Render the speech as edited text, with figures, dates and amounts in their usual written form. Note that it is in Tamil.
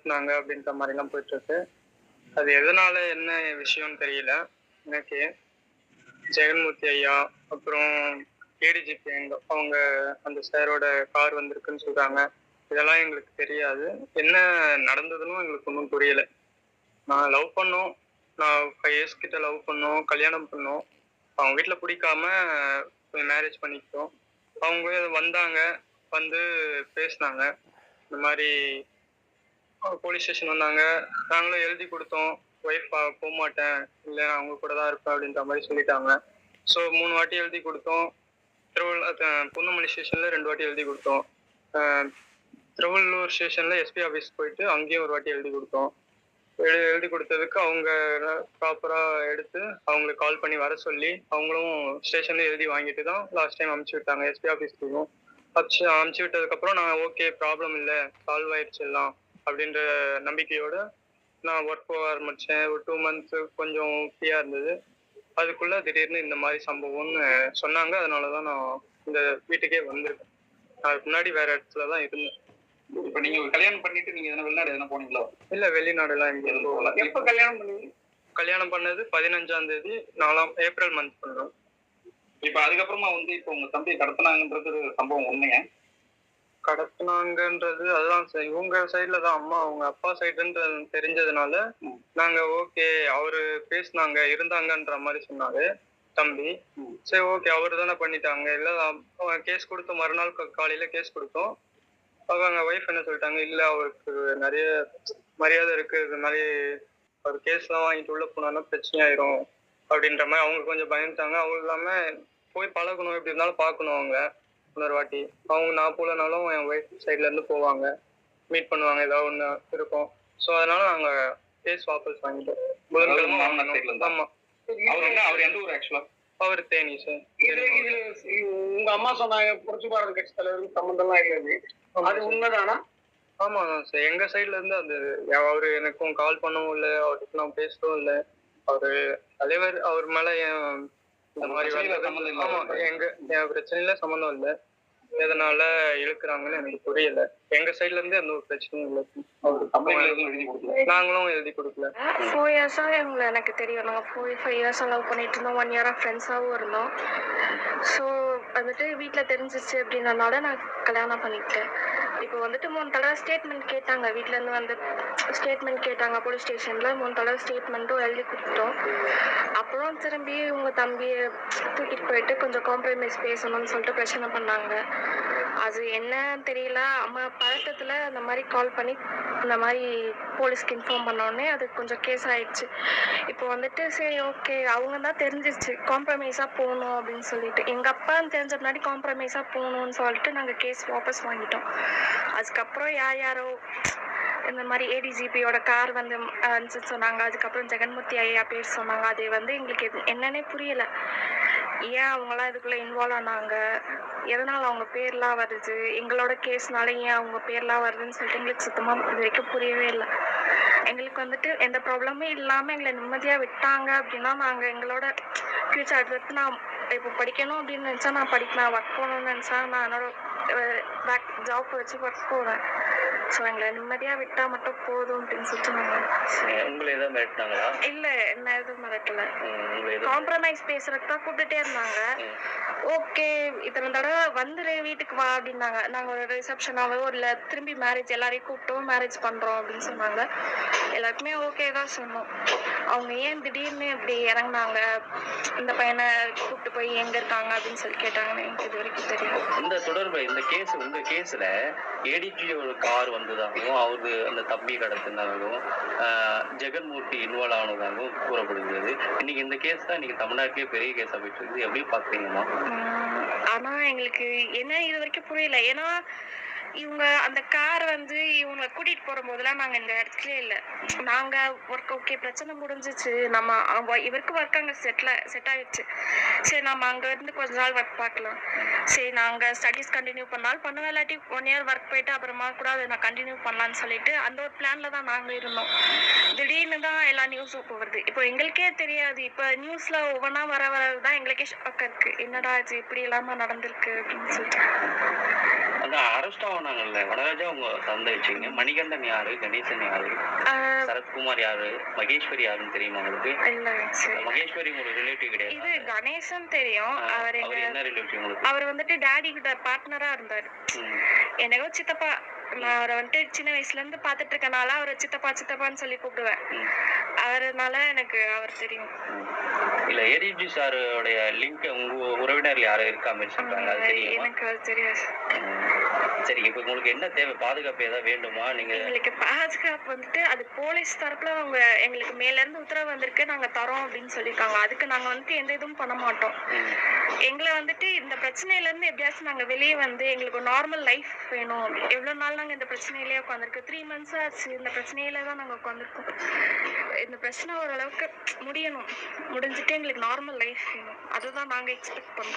கடத்தினாங்க அப்படின்ற மாதிரிலாம் போயிட்டு இருக்கு. அது எதனால என்ன விஷயம்னு தெரியல எனக்கு. ஜெகன்மூர்த்தி ஐயா அப்புறம் ஏடிஜிபி அவங்க அந்த சாரோட கார் வந்திருக்குன்னு சொல்றாங்க. இதெல்லாம் எங்களுக்கு தெரியாது. என்ன நடந்ததுன்னு எங்களுக்கு ஒன்றும் புரியல. நான் லவ் பண்ணோம். நான் 5 இயர்ஸ் கிட்ட லவ் பண்ணோம், கல்யாணம் பண்ணோம். அவங்க வீட்டில் பிடிக்காம மேரேஜ் பண்ணிக்கிட்டோம். அவங்க வந்தாங்க, வந்து பேசினாங்க. இந்த மாதிரி போலீஸ் ஸ்டேஷன் வந்தாங்க. நாங்களும் எழுதி கொடுத்தோம். ஒய்ஃப் போக மாட்டேன், இல்லை நான் அவங்க கூட தான் இருப்பேன் அப்படின்ற மாதிரி சொல்லிட்டாங்க. ஸோ 3 வாட்டி எழுதி கொடுத்தோம். பூந்தமல்லி ஸ்டேஷன்ல 2 வாட்டி எழுதி கொடுத்தோம். திருவள்ளூர் ஸ்டேஷன்ல எஸ்பி ஆஃபீஸ் போயிட்டு அங்கேயும் ஒரு வாட்டி எழுதி கொடுத்தோம். எழுதி கொடுத்ததுக்கு அவங்க ப்ராப்பரா எடுத்து அவங்களுக்கு கால் பண்ணி வர சொல்லி அவங்களும் ஸ்டேஷன்ல எழுதி வாங்கிட்டு தான் லாஸ்ட் டைம் அனுப்பிச்சு விட்டாங்க எஸ்பி ஆஃபீஸ்க்கும். அனுப்பிச்சு விட்டதுக்கப்புறம் நான் ஓகே ப்ராப்ளம் இல்லை, சால்வ் ஆயிடுச்சு எல்லாம் அப்படின்ற நம்பிக்கையோட நான் ஒர்க் போக ஆரம்பித்தேன். ஒரு 2 மந்த்ஸ் கொஞ்சம் ஃப்ரீயாக இருந்தது. அதுக்குள்ள திடீர்னு இந்த மாதிரி சம்பவம்னு சொன்னாங்க. அதனால தான் நான் இந்த வீட்டுக்கே வந்திருக்கேன். அதுக்கு முன்னாடி வேற இடத்துல தான் இருந்தேன். இப்ப நீங்க கல்யாணம் பண்ணிட்டு நீங்க வெளிநாடு எதனா போனீங்களா? இல்ல, வெளிநாடுலாம் எங்கேயும் போகல. எப்ப கல்யாணம் பண்ணீங்க? கல்யாணம் பண்ணது 15ஆம் தேதி 4 ஏப்ரல் மந்த் பண்ணோம். இப்ப அதுக்கப்புறமா இப்ப உங்க தம்பி கடத்தினாங்கன்றது சம்பவம் உண்மையா? கடத்தினாங்கன்றது அதுதான் சார், இவங்க சைட்ல தான். அம்மா அவங்க அப்பா சைடுன்றது தெரிஞ்சதுனால நாங்க ஓகே அவரு பேசினாங்க இருந்தாங்கன்ற மாதிரி சொன்னாரு தம்பி. சரி ஓகே அவரு தானே பண்ணிட்டாங்க, இல்ல கேஸ் கொடுத்தோம். மறுநாள் காலையில கேஸ் கொடுத்தோம். அவங்க ஒய்ஃப் என்ன சொல்லிட்டாங்க, இல்ல அவருக்கு நிறைய மரியாதை இருக்கு, இது மாதிரி ஒரு கேஸ் எல்லாம் வாங்கிட்டு உள்ள போனா பிரச்சனை ஆயிரும் அப்படின்ற மாதிரி அவங்க கொஞ்சம் பயந்துட்டாங்க. அவங்க இல்லாம போய் பழகணும், எப்படி இருந்தாலும் பார்க்கணும் அவங்க இன்னொரு வாட்டி. அவங்க நான் போலனாலும் என் ஒய்ஃப் சைட்ல இருந்து போவாங்க, மீட் பண்ணுவாங்க, ஏதாவது ஒண்ணு இருக்கும். ஸோ அதனால நாங்க கேஸ் வாபஸ் வாங்கிட்டோம். ஆமா. அவர் எந்த ஊர் ஆக்சுவலா? அவர் தேனி சார். உங்க அம்மா சொன்னாங்க புரட்சி பாரத கட்சி தலைவருக்கு சம்பந்தம்லாம் இல்லைன்னு, அது உண்மைதானா? ஆமா சார், எங்க சைட்ல இருந்து அது அவரு எனக்கும் கால் பண்ணவும் இல்லை, அவருக்கு நான் பேசவும் இல்லை. அவரு தலைவர் அவர் மேல இந்த மாதிரி ஆமா என் பிரச்சனையில சம்மந்தம் இல்லை. எதனால இழுக்கிறாங்கன்னு எனக்கு புரியல. எங்க சைட்ல இருந்து எந்த ஒரு பிரச்சனையும் இல்லை. நாங்களும் எழுதி கொடுக்கல. 4 இயர்ஸா இவங்களை எனக்கு தெரியும். நாங்கள் 5 இயர்ஸாக லவ் பண்ணிட்டு இருந்தோம். 1 இயராக ஃப்ரெண்ட்ஸாகவும் இருந்தோம். ஸோ வந்துட்டு வீட்டில் தெரிஞ்சிச்சு அப்படின்றனால நான் கல்யாணம் பண்ணிக்கிட்டேன். இப்போ வந்துட்டு 3 தடவை ஸ்டேட்மெண்ட் கேட்டாங்க. வீட்டிலேருந்து வந்து ஸ்டேட்மெண்ட் கேட்டாங்க போலீஸ் ஸ்டேஷனில். 3 தடவை ஸ்டேட்மெண்ட்டும் எழுதி கொடுத்துட்டோம். அப்புறம் திரும்பி உங்கள் தம்பியை தூக்கிட்டு போயிட்டு கொஞ்சம் காம்ப்ரமைஸ் பேசணும்னு சொல்லிட்டு பிரச்சனை பண்ணாங்க. அது என்னன்னு தெரியல. அம்மா பதட்டத்தில் அந்த மாதிரி கால் பண்ணி இந்த மாதிரி போலீஸ்க்கு இன்ஃபார்ம் பண்ணோடனே அது கொஞ்சம் கேஸ் ஆயிடுச்சு. இப்போ வந்துட்டு சரி ஓகே அவங்க தான் தெரிஞ்சிருச்சு காம்ப்ரமைஸாக போகணும் அப்படின்னு சொல்லிட்டு. எங்கள் அப்பான்னு தெரிஞ்ச முன்னாடி காம்ப்ரமைஸாக போகணும்னு சொல்லிட்டு நாங்கள் கேஸ் வாபஸ் வாங்கிட்டோம். அதுக்கப்புறம் யாரோ இந்த மாதிரி ஏடிஜிபியோட கார் வந்து சொன்னாங்க. அதுக்கப்புறம் ஜெகன்மூர்த்தி ஐயா பேர் சொன்னாங்க. அது வந்து எங்களுக்கு என்னன்னே புரியலை. ஏன் அவங்களாம் இதுக்குள்ளே இன்வால்வ் ஆனாங்க, எதனால் அவங்க பேர்லாம் வருது, எங்களோட கேஸ்னால ஏன் அவங்க பேர்லாம் வருதுன்னு சொல்லிட்டு எங்களுக்கு சுத்தமாக இது வரைக்கும் புரியவே இல்லை. எங்களுக்கு வந்துட்டு எந்த ப்ராப்ளமும் இல்லாமல் எங்களை நிம்மதியாக விட்டாங்க அப்படின்னா நாங்கள் எங்களோட ஃப்யூச்சர் அடுத்து நான் இப்போ படிக்கணும் அப்படின்னு நினச்சா நான் படிப்பேன், ஒர்க் போகணும்னு நினச்சா நான் என்னோட பேக் ஜாப் வச்சு ஒர்க் போவேன். ஸோ எங்களை நிம்மதியாக விட்டால் மட்டும் போதும் அப்படின்னு சொல்லிட்டு நாங்கள் இல்லை என்ன எதுவும் மிரட்டலை. காம்ப்ரமைஸ் பேசுறதுக்கு தான் கூப்பிட்டுட்டே இருந்தாங்க. ஓகே இத்தனை தடவை வந்துடு வீட்டுக்கு வா அப்படின்னாங்க. நாங்கள் ஒரு ரிசப்ஷனாகவோ இல்லை திரும்பி மேரேஜ் எல்லாரையும் கூப்பிட்டோம் மேரேஜ் பண்ணுறோம் அப்படின்னு சொன்னாங்க. எல்லாருக்குமே ஓகே தான் சொன்னோம். அவங்க ஏன் திடீர்னு இப்படி இறங்கினாங்க, இந்த பையனை கூப்பிட்டு போய் எங்கே இருக்காங்க அப்படின்னு சொல்லி கேட்டாங்கன்னு எனக்கு இது வரைக்கும் தெரியும். இந்த தொடர்பு இந்த கேஸ் உங்க கேஸில் ஏடிஜி ஒரு கார் வந்ததாகவும் அவரு அந்த தம்பி கடத்தினதாகவும் ஜெகன்மூர்த்தி இன்வால்வ் ஆனதாகவும் கூறப்படுகிறது. இன்னைக்கு இந்த கேஸ் தான் இன்னைக்கு தமிழ்நாட்டிலேயே பெரிய கேஸாக போயிட்டு இருக்குது. எப்படி பார்க்குறீங்கம்மா? ஆனால் எங்களுக்கு என்ன இது வரைக்கும் புரியல. ஏன்னா இவங்க அந்த கார் வந்து இவங்களை கூட்டிகிட்டு போகிற போதெல்லாம் நாங்கள் இந்த இடத்துல இல்லை. நாங்கள் ஒர்க் ஓகே பிரச்சனை முடிஞ்சிச்சு, நம்ம இவருக்கு ஒர்க் அங்கே செட் ஆகிடுச்சு. சரி நம்ம அங்கேருந்து கொஞ்ச நாள் ஒர்க் பார்க்கலாம், சரி நாங்கள் ஸ்டடீஸ் கண்டினியூ பண்ணாலும் பண்ணுவேன், இல்லாட்டி 1 இயர் ஒர்க் போயிட்டு அப்புறமா கூட அதை நான் கண்டினியூ பண்ணலான்னு சொல்லிட்டு அந்த ஒரு பிளானில் தான் நாங்கள் இருந்தோம். திடீர்னு தான் எல்லா நியூஸும் போகிறது. இப்போ எங்களுக்கே தெரியாது. இப்போ நியூஸில் ஒவ்வொன்றா வர தான் எங்களுக்கே ஷாக்காக இருக்குது. என்னடா இது இப்படி இல்லாமல் நடந்திருக்கு அப்படின்னு சொல்லிட்டு. அந்த அரெஸ்ட் ஆனாங்கல்ல, வனராஜா உங்க தந்தை வச்சுங்க. மணிகண்டன் யாரு, கணேசன் யாரு, சரத்குமார் யாரு, மகேஸ்வரி யாருன்னு தெரியுமா உங்களுக்கு? இல்ல சரி. மகேஸ்வரி உங்களுக்கு ரிலேட்டிவ் இது கிடையாது? கணேசன் தெரியும். அவர் என்ன ரிலேட்டிவ் உங்களுக்கு? அவர் வந்துட்டு டாடி கிட்ட பார்ட்னரா இருந்தாரு. எனக்கோ சித்தப்பா, நான் அவரை வந்துட்டு சின்ன வயசுல இருந்து பாத்துட்டு இருக்கனால அவரை சித்தப்பா சித்தப்பான்னு சொல்லி கூப்பிடுவேன். அவர்னால எனக்கு அவர் தெரியும். இல்ல ஏடிஜி சாரோடைய லிங்க் உங்க உறவினர்ல யாரும் இருக்காம சொல்றாங்க, அது தெரியுமா? எனக்கு அது தெரியாது. சரி, இப்ப உங்களுக்கு என்ன தேவை? பாதுகாப்பு ஏதாவது வேண்டுமா? நீங்க எங்களுக்கு பாதுகாப்பு வந்துட்டு அது போலீஸ் தரப்புல அவங்க எங்களுக்கு மேல இருந்து உத்தரவு வந்திருக்கு, நாங்க தரோம் அப்படின்னு சொல்லியிருக்காங்க. அதுக்கு நாங்க வந்துட்டு எந்த இதுவும் பண்ண மாட்டோம். எங்களை வந்துட்டு இந்த பிரச்சனையில இருந்து எப்படியாச்சும் நாங்க வெளியே வந்து எங்களுக்கு ஒரு நார்மல் லைஃப் வேணும். எவ்வளவு நாள் நாங்க இந்த பிரச்சனையிலேயே உட்காந்துருக்கோம். 3 months ஆச்சு இந்த பிரச்சனையில தான் நாங்க உட்காந்துருக்கோம். இந்த பிரச்சனை ஓரளவுக்கு முடியணும். முடிஞ்சுட்டு எங்களுக்கு நார்மல் லைஃப் வேணும். அதுதான் நாங்க எக்ஸ்பெக்ட் பண்றோம்.